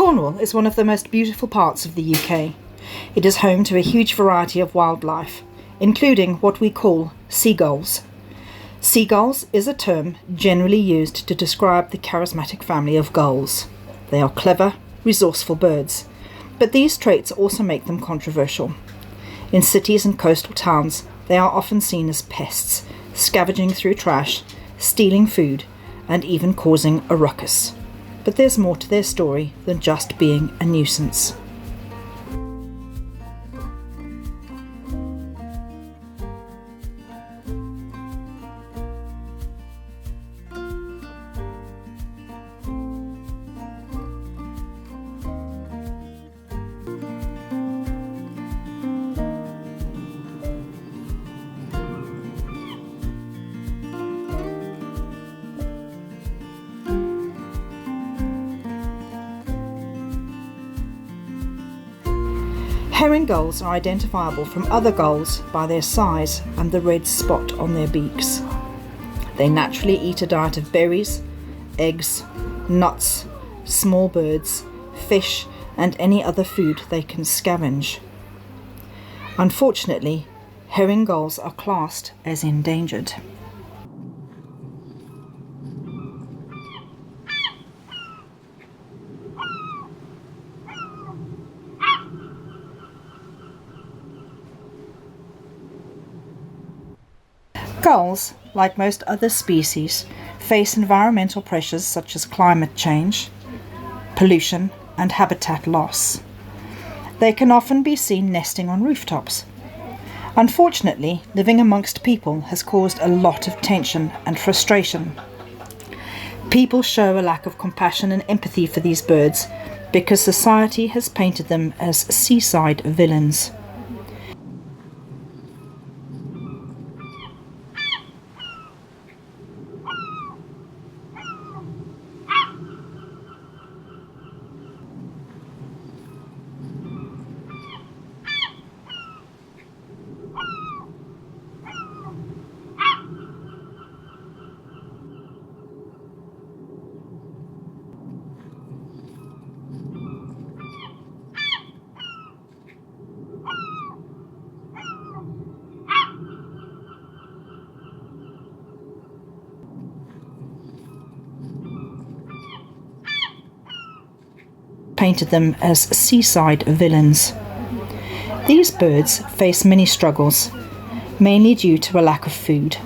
Cornwall is one of the most beautiful parts of the UK. It is home to a huge variety of wildlife, including what we call seagulls. Seagulls is a term generally used to describe the charismatic family of gulls. They are clever, resourceful birds, but these traits also make them controversial. In cities and coastal towns, they are often seen as pests, scavenging through trash, stealing food, and even causing a ruckus. But there's more to their story than just being a nuisance. Herring gulls are identifiable from other gulls by their size and the red spot on their beaks. They naturally eat a diet of berries, eggs, nuts, small birds, fish, and any other food they can scavenge. Unfortunately, herring gulls are classed as endangered. Gulls, like most other species, face environmental pressures such as climate change, pollution, and habitat loss. They can often be seen nesting on rooftops. Unfortunately, living amongst people has caused a lot of tension and frustration. People show a lack of compassion and empathy for these birds because society has painted them as seaside villains. Painted them as seaside villains. These birds face many struggles, mainly due to a lack of food.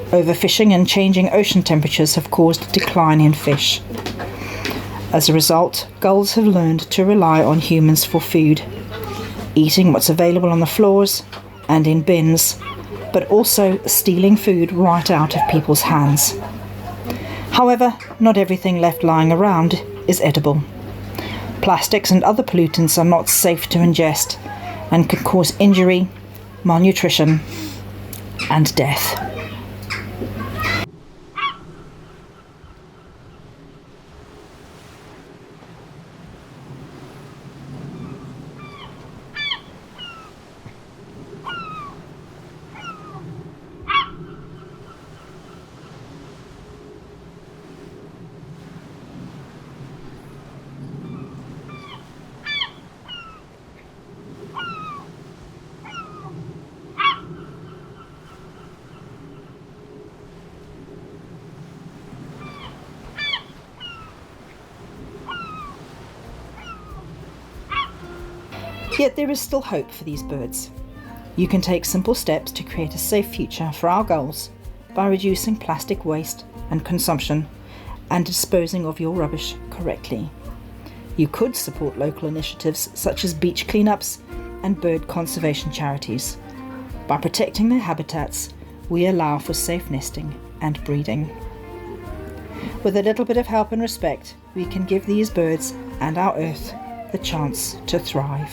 Overfishing and changing ocean temperatures have caused a decline in fish. As a result, gulls have learned to rely on humans for food, eating what's available on the floors and in bins, but also stealing food right out of people's hands. However, not everything left lying around is edible. Plastics and other pollutants are not safe to ingest and can cause injury, malnutrition, and death. Yet there is still hope for these birds. You can take simple steps to create a safe future for our gulls by reducing plastic waste and consumption and disposing of your rubbish correctly. You could support local initiatives such as beach cleanups and bird conservation charities. By protecting their habitats, we allow for safe nesting and breeding. With a little bit of help and respect, we can give these birds and our earth the chance to thrive.